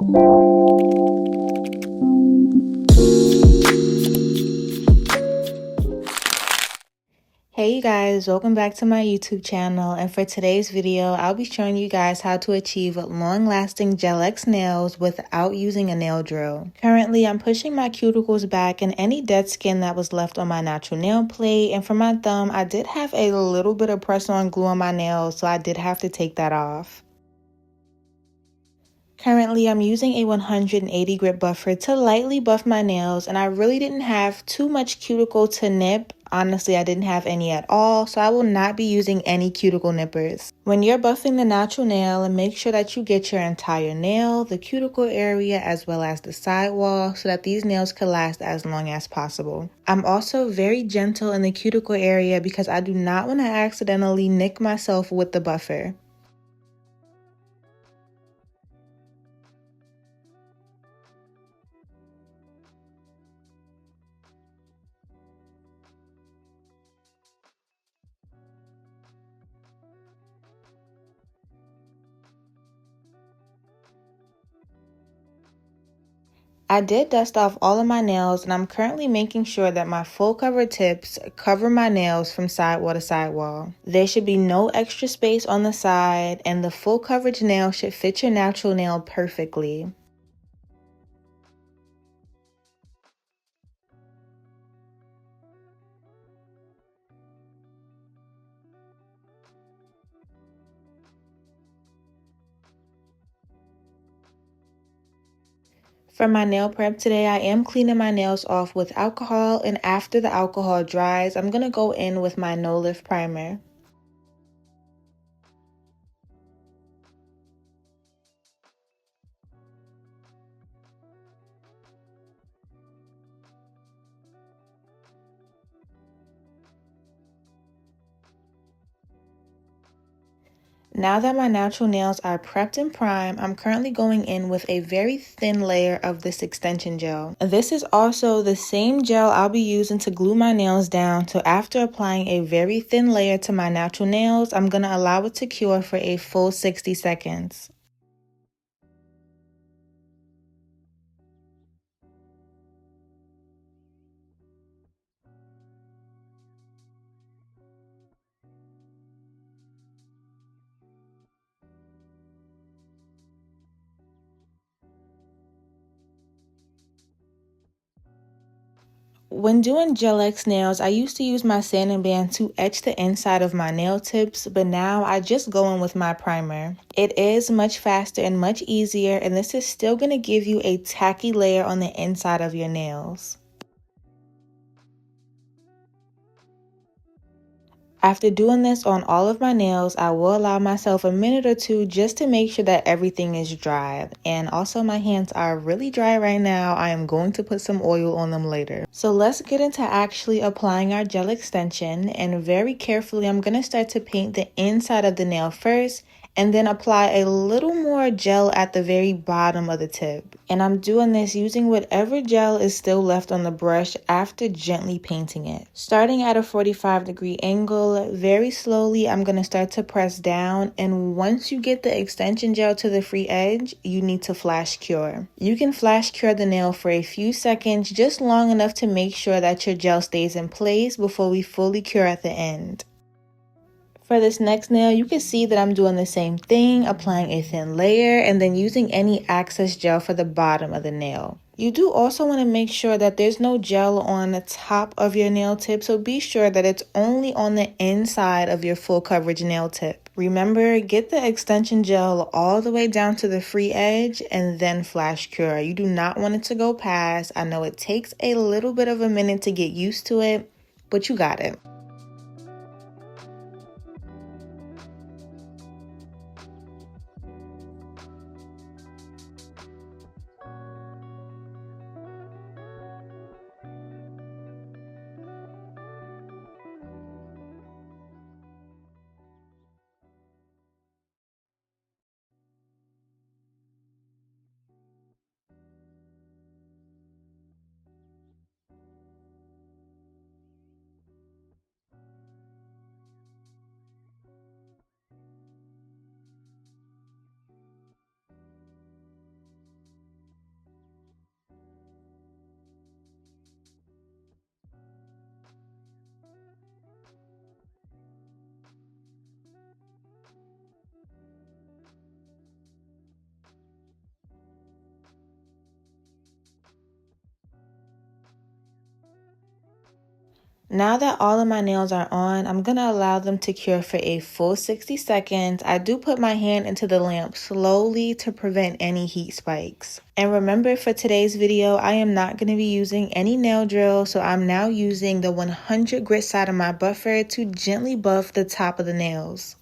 Hey you guys, welcome back to my YouTube channel, and for today's video, I'll be showing you guys how to achieve long-lasting Gelx nails without using a nail drill. Currently, I'm pushing my cuticles back and any dead skin that was left on my natural nail plate, and for my thumb, I did have a little bit of press-on glue on my nails, so I did have to take that off. Currently, I'm using a 180 grit buffer to lightly buff my nails, and I really didn't have too much cuticle to nip. Honestly, I didn't have any at all, so I will not be using any cuticle nippers. When you're buffing the natural nail, make sure that you get your entire nail, the cuticle area, as well as the sidewall, so that these nails can last as long as possible. I'm also very gentle in the cuticle area because I do not want to accidentally nick myself with the buffer. I did dust off all of my nails, and I'm currently making sure that my full cover tips cover my nails from sidewall to sidewall. There should be no extra space on the side, and the full coverage nail should fit your natural nail perfectly. For my nail prep today, I am cleaning my nails off with alcohol, and after the alcohol dries, I'm going to go in with my no lift primer. Now that my natural nails are prepped and primed, I'm currently going in with a very thin layer of this extension gel. This is also the same gel I'll be using to glue my nails down, so after applying a very thin layer to my natural nails, I'm going to allow it to cure for a full 60 seconds. When doing Gelx nails, I used to use my sanding band to etch the inside of my nail tips, but now I just go in with my primer. It is much faster and much easier, and this is still going to give you a tacky layer on the inside of your nails. After doing this on all of my nails, I will allow myself a minute or two just to make sure that everything is dry. And also my hands are really dry right now. I am going to put some oil on them later. So let's get into actually applying our gel extension. And very carefully, I'm going to start to paint the inside of the nail first, and then apply a little more gel at the very bottom of the tip. And I'm doing this using whatever gel is still left on the brush after gently painting it. Starting at a 45-degree angle, very slowly I'm going to start to press down, and once you get the extension gel to the free edge, you need to flash cure. You can flash cure the nail for a few seconds, just long enough to make sure that your gel stays in place before we fully cure at the end. For this next nail, you can see that I'm doing the same thing, applying a thin layer and then using any access gel for the bottom of the nail. You do also want to make sure that there's no gel on the top of your nail tip, so be sure that it's only on the inside of your full coverage nail tip. Remember, get the extension gel all the way down to the free edge and then flash cure. You do not want it to go past. I know it takes a little bit of a minute to get used to it, but you got it. Now that all of my nails are on, I'm going to allow them to cure for a full 60 seconds. I do put my hand into the lamp slowly to prevent any heat spikes. And remember, for today's video, I am not going to be using any nail drill, so I'm now using the 100 grit side of my buffer to gently buff the top of the nails.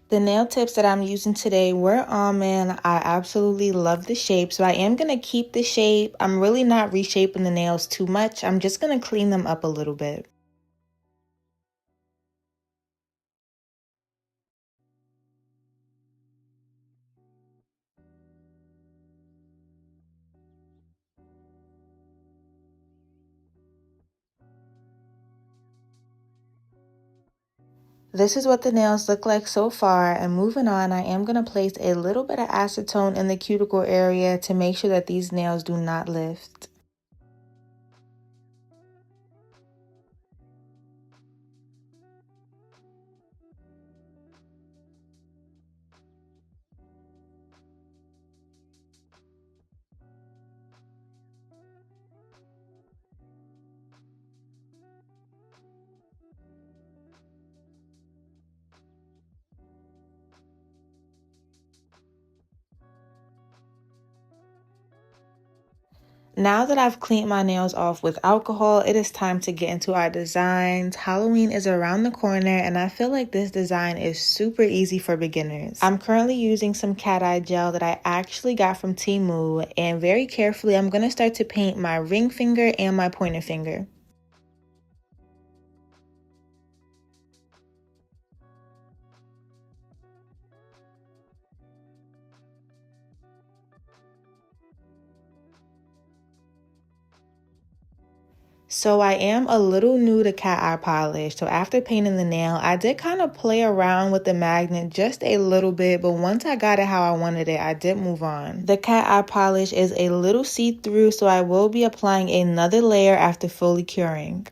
The nail tips that I'm using today were almond. I absolutely love the shape, so I am going to keep the shape. I'm really not reshaping the nails too much. I'm just going to clean them up a little bit. This is what the nails look like so far, and moving on, I am going to place a little bit of acetone in the cuticle area to make sure that these nails do not lift. Now that I've cleaned my nails off with alcohol, it is time to get into our designs. Halloween is around the corner, and I feel like this design is super easy for beginners. I'm currently using some cat eye gel that I actually got from TEMU, and very carefully I'm going to start to paint my ring finger and my pointer finger. So I am a little new to cat eye polish. So after painting the nail, I did kind of play around with the magnet just a little bit, but once I got it how I wanted it, I did move on. The cat eye polish is a little see-through, so I will be applying another layer after fully curing.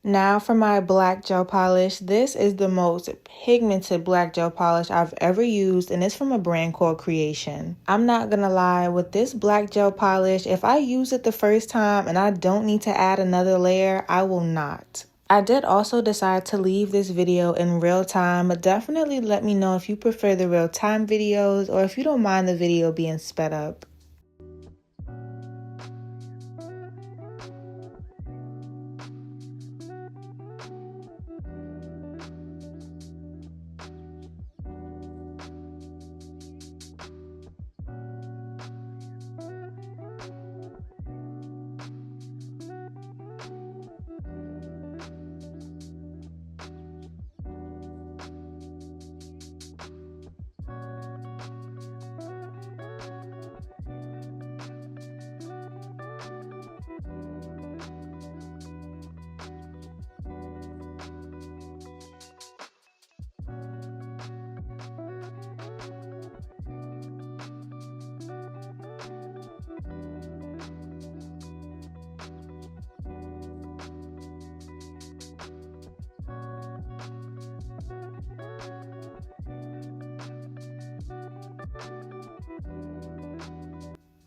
Now for my black gel polish. This is the most pigmented black gel polish I've ever used, and it's from a brand called Creation. I'm not gonna lie, with this black gel polish, if I use it the first time and I don't need to add another layer, I will not. I did also decide to leave this video in real time, but definitely let me know if you prefer the real time videos or if you don't mind the video being sped up.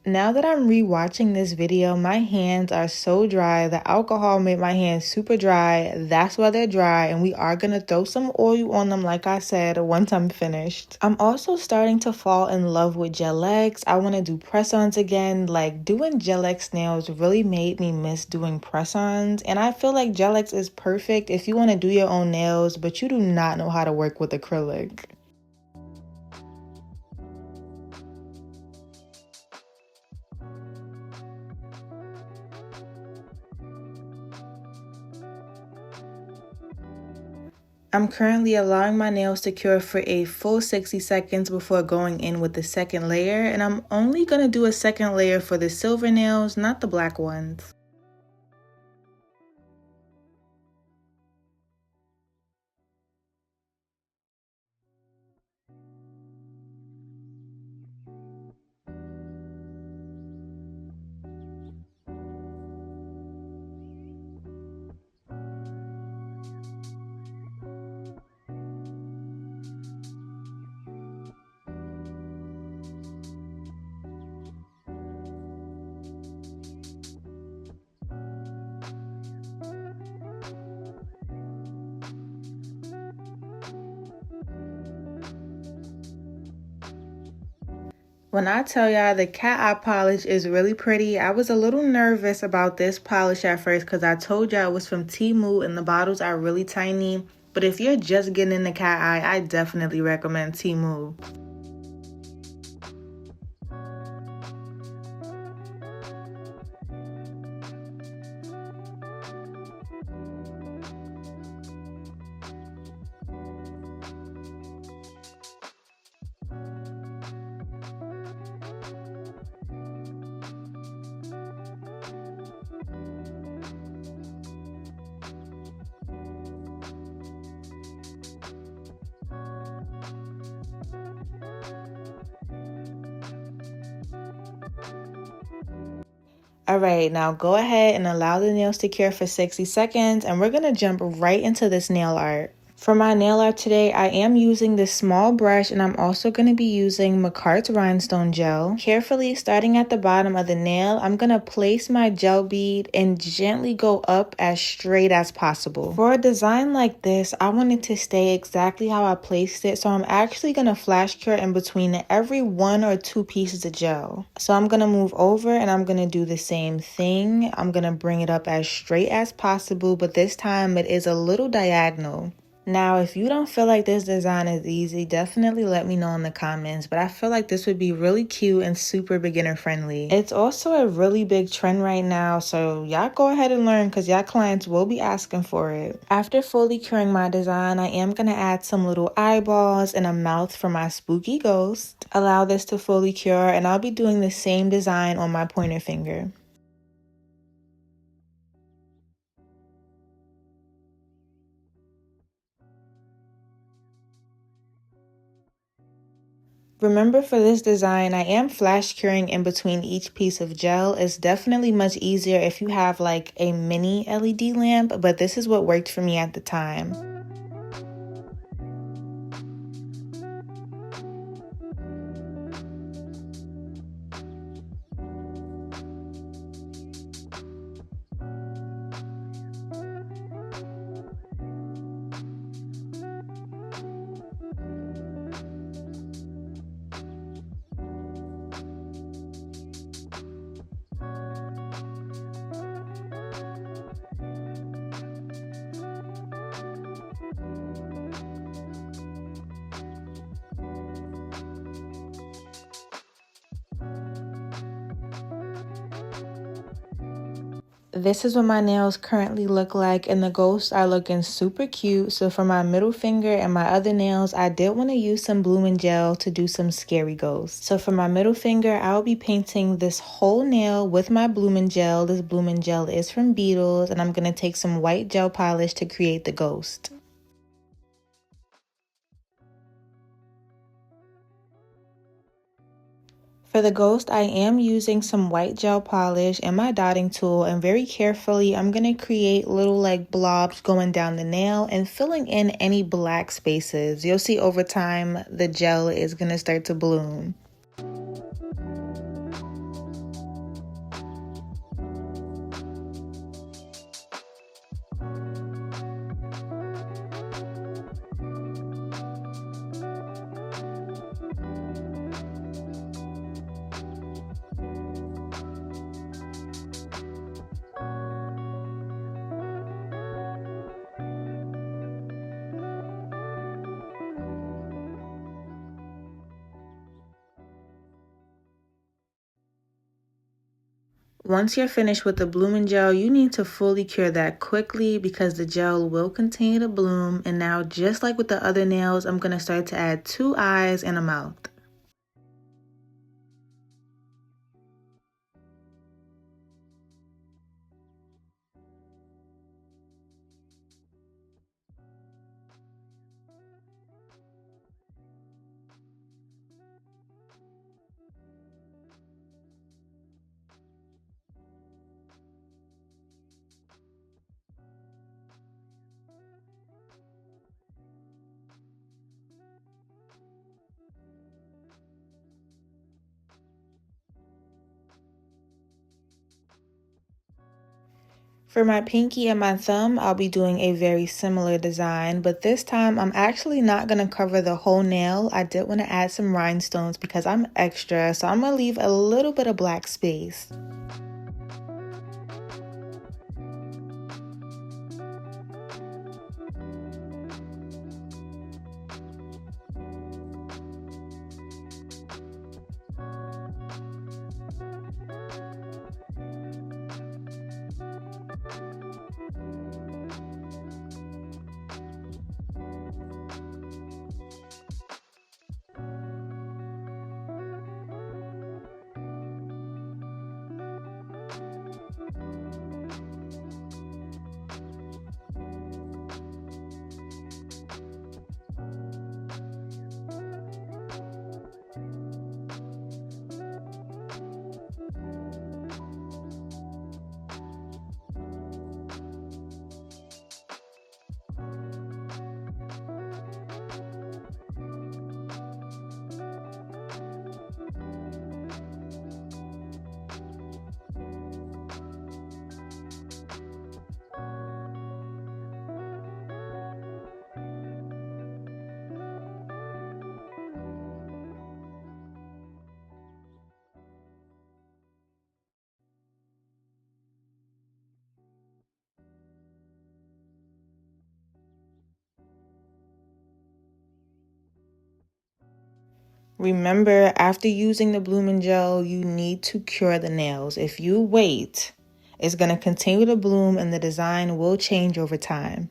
Now that I'm rewatching this video, my hands are so dry. The alcohol made my hands super dry. That's why they're dry, and we are gonna throw some oil on them like I said once I'm finished. I'm also starting to fall in love with Gelx. I want to do press-ons again. Like, doing Gelx nails really made me miss doing press-ons, and I feel like Gelx is perfect if you want to do your own nails but you do not know how to work with acrylic. I'm currently allowing my nails to cure for a full 60 seconds before going in with the second layer, and I'm only going to do a second layer for the silver nails, not the black ones. When I tell y'all the cat eye polish is really pretty, I was a little nervous about this polish at first because I told y'all it was from TEMU and the bottles are really tiny. But if you're just getting into cat eye, I definitely recommend TEMU. Alright, now go ahead and allow the nails to cure for 60 seconds, and we're going to jump right into this nail art. For my nail art today, I am using this small brush, and I'm also going to be using McCart's Rhinestone Gel. Carefully, starting at the bottom of the nail, I'm going to place my gel bead and gently go up as straight as possible. For a design like this, I want it to stay exactly how I placed it, so I'm actually going to flash cure in between every 1 or 2 pieces of gel. So I'm going to move over and I'm going to do the same thing. I'm going to bring it up as straight as possible, but this time it is a little diagonal. Now, if you don't feel like this design is easy, definitely let me know in the comments, but I feel like this would be really cute and super beginner friendly. It's also a really big trend right now, so y'all go ahead and learn because y'all clients will be asking for it. After fully curing my design, I am going to add some little eyeballs and a mouth for my spooky ghost. Allow this to fully cure, and I'll be doing the same design on my pointer finger. Remember, for this design, I am flash curing in between each piece of gel. It's definitely much easier if you have like a mini LED lamp, but this is what worked for me at the time. This is what my nails currently look like, and the ghosts are looking super cute. So for my middle finger and my other nails, I did want to use some blooming gel to do some scary ghosts. So for my middle finger, I'll be painting this whole nail with my blooming gel. This blooming gel is from Beetles, and I'm going to take some white gel polish to create the ghost. For the ghost, I am using some white gel polish and my dotting tool, and very carefully I'm going to create little like blobs going down the nail and filling in any black spaces. You'll see over time the gel is going to start to bloom. Once you're finished with the blooming gel, you need to fully cure that quickly because the gel will continue to bloom. And now, just like with the other nails, I'm going to start to add 2 eyes and a mouth. For my pinky and my thumb, I'll be doing a very similar design, but this time I'm actually not going to cover the whole nail. I did want to add some rhinestones because I'm extra, so I'm going to leave a little bit of black space. Remember, after using the blooming gel, you need to cure the nails. If you wait, it's going to continue to bloom and the design will change over time.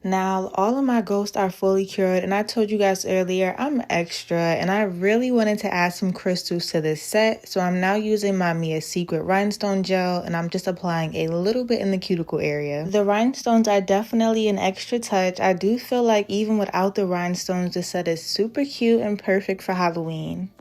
Now, all of my ghosts are fully cured, and I told you guys earlier, I'm extra, and I really wanted to add some crystals to this set, so I'm now using my Mia Secret Rhinestone Gel, and I'm just applying a little bit in the cuticle area. The rhinestones are definitely an extra touch. I do feel like even without the rhinestones, the set is super cute and perfect for Halloween.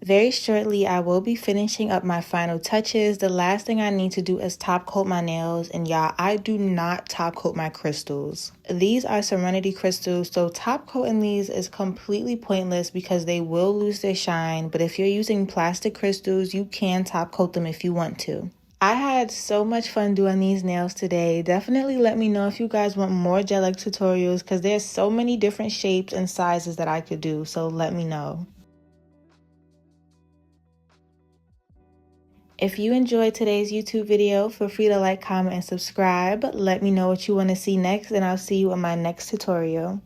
Very shortly, I will be finishing up my final touches. The last thing I need to do is top coat my nails, and y'all, I do not top coat my crystals. These are Serenity crystals, so top coating these is completely pointless because they will lose their shine, but if you're using plastic crystals, you can top coat them if you want to. I had so much fun doing these nails today. Definitely let me know if you guys want more Gelx tutorials because there's so many different shapes and sizes that I could do, so let me know. If you enjoyed today's YouTube video, feel free to like, comment, and subscribe. Let me know what you want to see next, and I'll see you in my next tutorial.